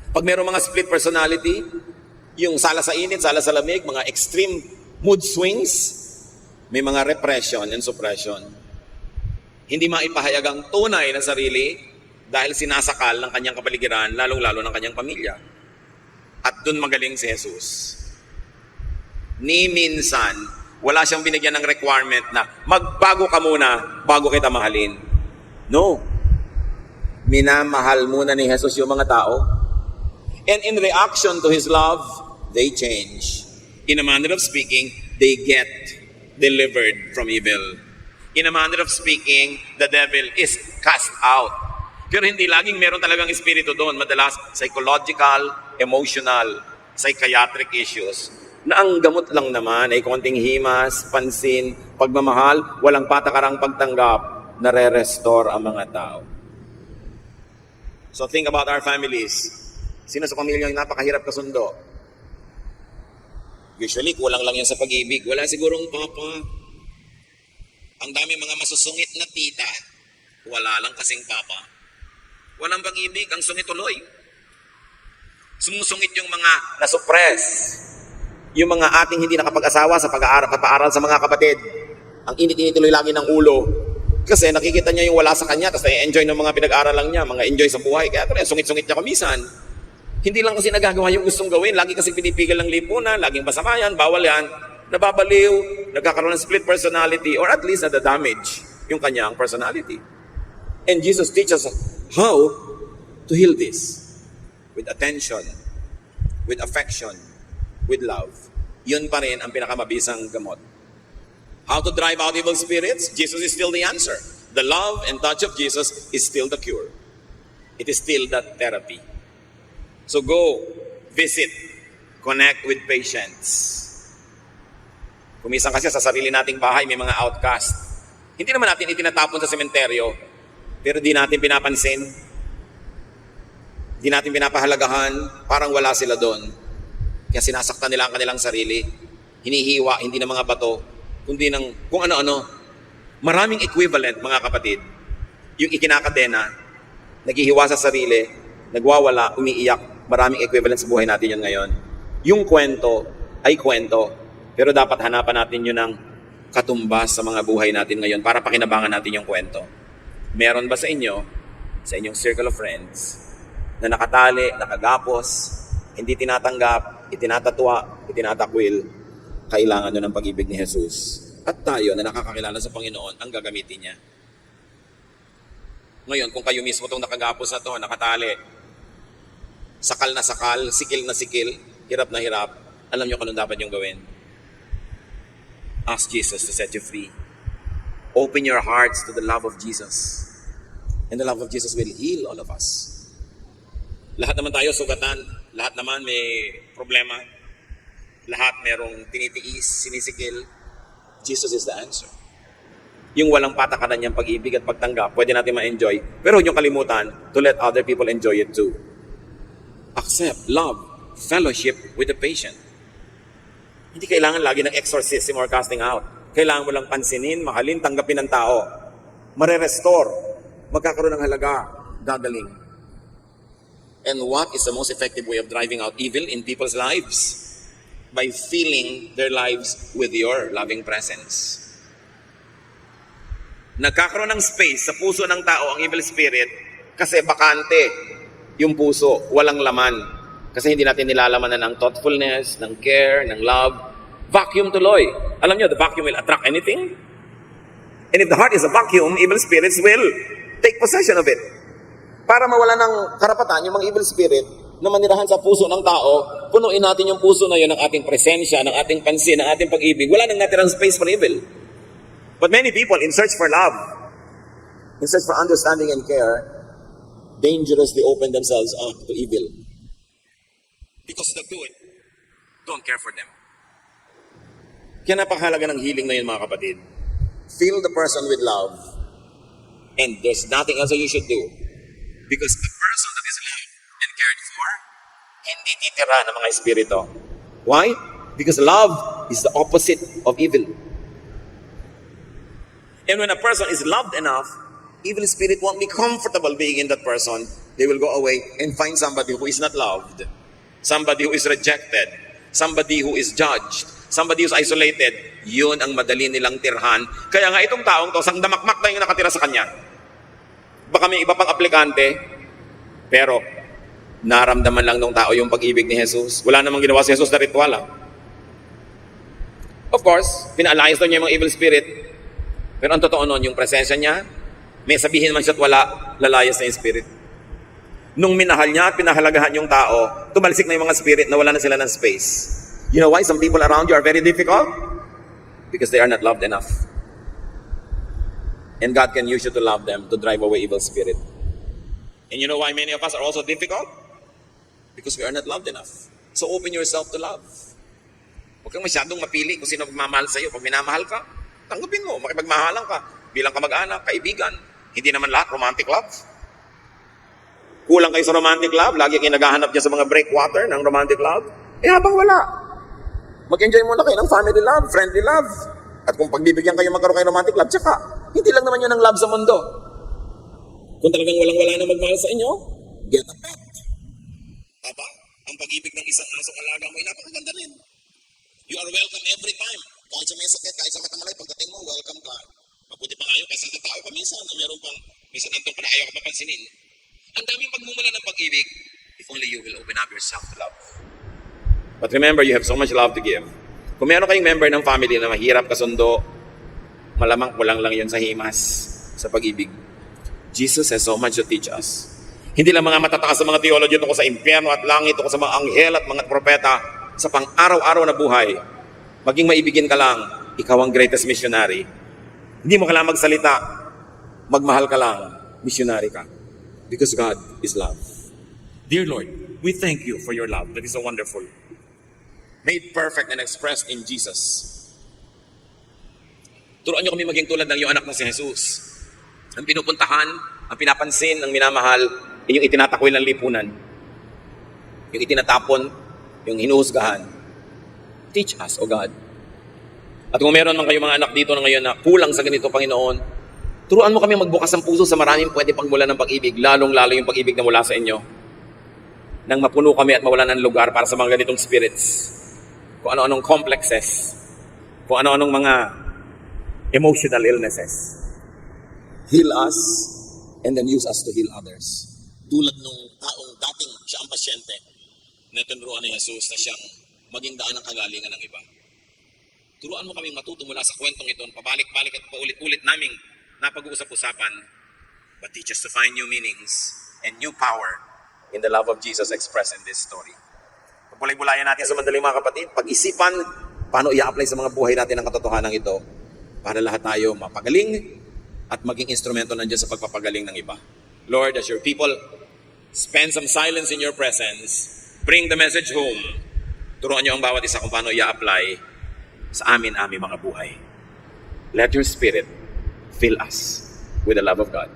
Speaker 1: Pag mayroong mga split personality, yung sala sa init, sala sa lamig, mga extreme mood swings, may mga repression and suppression. Hindi maipahayag ang tunay na sarili dahil sinasakal ng kanyang kapaligiran, lalong-lalo ng kanyang pamilya. At dun magaling si Jesus. Ni minsan, wala siyang binigyan ng requirement na magbago ka muna bago kita mahalin. No. Minamahal muna ni Jesus yung mga tao. And in reaction to His love, they change. In a manner of speaking, they get delivered from evil. In a manner of speaking, the devil is cast out. Pero hindi laging meron talagang espiritu doon. Madalas, psychological, emotional, psychiatric issues. Na ang gamot lang naman ay konting himas, pansin, pagmamahal, walang patakarang pagtanggap, nare-restore ang mga tao. So think about our families. Sino sa pamilya yung napakahirap kasundo? Usually, kulang lang yan sa pag-ibig. Wala sigurong papa. Ang dami mga masusungit na tita. Wala lang kasing papa. Walang pag-ibig, ang sungit tuloy. Sumusungit yung mga nasuppress. Yung mga ating hindi nakapag-asawa sa pag-aaral sa mga kapatid. Ang init-init tuloy lagi ng ulo. Kasi nakikita niya yung wala sa kanya, tapos na-enjoy ng mga pinag-aaral lang niya, mga enjoy sa buhay. Kaya tuloy, sungit-sungit niya kumisan. Hindi lang kasi nagagawa yung gustong gawin. Lagi kasi pinipigil ng lipunan, laging masama yan, bawal yan. Nababaliw, nagkakaroon ng split personality, or at least na-damage yung kanyang personality. And Jesus teaches us how to heal this. With attention, with affection, with love. Yun pa rin ang pinakamabisang gamot. How to drive out evil spirits? Jesus is still the answer. The love and touch of Jesus is still the cure. It is still that therapy. So go, visit, connect with patients. Kumisan kasi sa sarili nating bahay, may mga outcast. Hindi naman natin itinatapon sa sementeryo, pero di natin pinapansin. Di natin pinapahalagahan, parang wala sila doon. Kaya sinasaktan nila ang kanilang sarili. Hinihiwa, hindi ng mga bato, kundi ng kung ano-ano. Maraming equivalent, mga kapatid. Yung ikinakadena, naghihiwa sa sarili, nagwawala, umiiyak. Maraming equivalent sa buhay natin yun ngayon. Yung kwento ay kwento, pero dapat hanapan natin yun ng katumbas sa mga buhay natin ngayon para pakinabangan natin yung kwento. Meron ba sa inyo, sa inyong circle of friends, na nakatali, nakagapos, hindi tinatanggap, itinatatwa, itinatakwil, kailangan nyo ng pag-ibig ni Jesus. At tayo na nakakakilala sa Panginoon, ang gagamitin niya. Ngayon, kung kayo mismo itong nakagapos na to, nakatali, sakal na sakal, sikil na sikil, hirap na hirap, alam nyo kung anong dapat yung gawin. Ask Jesus to set you free. Open your hearts to the love of Jesus. And the love of Jesus will heal all of us. Lahat naman tayo sugatan, lahat naman may problema, lahat merong tinitiis, sinisikil. Jesus is the answer. Yung walang patakaran niyang pag-ibig at pagtanggap, pwede natin ma-enjoy. Pero huwag niyong kalimutan to let other people enjoy it too. Accept, love, fellowship with the patient. Hindi kailangan lagi ng exorcism or casting out. Kailangan mo lang pansinin, mahalin, tanggapin ng tao. Mare-restore, magkakaroon ng halaga, gagaling. And what is the most effective way of driving out evil in people's lives? By filling their lives with your loving presence. Nagkakaroon ng space sa puso ng tao ang evil spirit kasi bakante yung puso, walang laman. Kasi hindi natin nilalamanan ng thoughtfulness, ng care, ng love. Vacuum tuloy. Alam nyo, the vacuum will attract anything. And if the heart is a vacuum, evil spirits will take possession of it. Para mawala ng karapatan yung mga evil spirit na manirahan sa puso ng tao, punuin natin yung puso na yun ng ating presensya, ng ating pansin, ng ating pag-ibig. Wala nang natirang space for evil. But many people, in search for love, in search for understanding and care, dangerously open themselves up to evil. Because the good don't care for them. Kaya napakahalaga ng healing na yun, mga kapatid. Fill the person with love And there's nothing else that you should do. Because a person that is loved and cared for, hindi titira ng mga espiritu. Why? Because love is the opposite of evil. And when a person is loved enough, evil spirit won't be comfortable being in that person. They will go away and find somebody who is not loved, somebody who is rejected, somebody who is judged, somebody who is isolated. Yun ang madali nilang tirhan. Kaya nga itong taong to, sang damakmak na yung nakatira sa kanya. Baka may iba pang aplikante, pero naramdaman lang ng tao yung pag-ibig ni Jesus. Wala namang ginawa si Jesus na ritual. Of course, pina-alliance niya yung mga evil spirit. Pero ang totoo nun, yung presensya niya, may sabihin man siya at wala, lalayas na yung spirit. Nung minahal niya at pinahalagahan yung tao, tumalsik na yung mga spirit na wala na sila ng space. You know why some people around you are very difficult? Because they are not loved enough. And God can use you to love them, to drive away evil spirit. And you know why many of us are also difficult? Because we are not loved enough. So open yourself to love. Huwag kang masyadong mapili kung sino magmamahal sa'yo. Pag minamahal ka, tanggapin mo, makipagmahalan ka. Bilang kamag-anak, kaibigan. Hindi naman lahat romantic love. Kulang kayo sa romantic love, lagi kayo naghahanap dyan sa mga breakwater ng romantic love. Eh habang wala, mag-enjoy muna kayo ng family love, friendly love. At kung pagbibigyan kayo magkaroon kayo ng romantic love, tsaka, hindi lang naman yun ang love sa mundo. Kung talagang walang-wala na magmahal sa inyo, get a pet. Aba, ang pag-ibig ng isang asong alaga mo ay napakaganda rin. You are welcome every time. Kahit sa may sakit, kahit sa matamalay, pagdating mo, welcome ka. Mabuti pa kayo, kasi sa tao ka minsan, na meron pang, minsan nandun pa na ayaw ka papansinin. Ang daming pagmumula ng pag-ibig, if only you will open up yourself to love. But remember, you have so much love to give. Kung meron kayong member ng family na mahirap kasundo, malamang kulang lang yun sa himas, sa pag-ibig. Jesus has so much to teach us. Hindi lang mga matataas sa mga theology tungkol sa impyerno at langit, tungkol sa mga anghel at mga propeta, sa pang-araw-araw na buhay. Maging maibigin ka lang, ikaw ang greatest missionary. Hindi mo kailangan magsalita, magmahal ka lang, missionary ka. Because God is love. Dear Lord, we thank you for your love that is so wonderful. Made perfect and expressed in Jesus. Turuan niyo kami maging tulad ng iyong anak na si Jesus. Ang pinupuntahan, ang pinapansin, ang minamahal, yung itinatakwil ng lipunan. Yung itinatapon, yung hinuhusgahan. Teach us, O God. At kung meron man kayong mga anak dito na ngayon na kulang sa ganito, Panginoon, turuan mo kami magbukas ng puso sa maraming pwede pagmula ng pag-ibig, lalong-lalo yung pag-ibig na mula sa inyo. Nang mapuno kami at mawala ng lugar para sa mga ganitong spirits. Kung ano-anong complexes, kung ano-anong mga emotional illnesses. Heal us and then use us to heal others. Tulad nung taong dating siya ang pasyente na tinuruan ni Jesus na siyang maging daan ng kagalingan ng iba. Turuan mo kaming matuto mula sa kwentong ito, pabalik-balik at paulit-ulit naming napag-uusap-usapan, but teach us to find new meanings and new power in the love of Jesus expressed in this story. Pagulay-bulayan natin sa madaling mga kapatid, pag-isipan paano i-apply sa mga buhay natin ang katotohanan ito para lahat tayo mapagaling at maging instrumento nandiyan sa pagpapagaling ng iba. Lord, as your people spend some silence in your presence, bring the message home. Turuan niyo ang bawat isa kung paano i-apply sa aming mga buhay. Let your Spirit fill us with the love of God.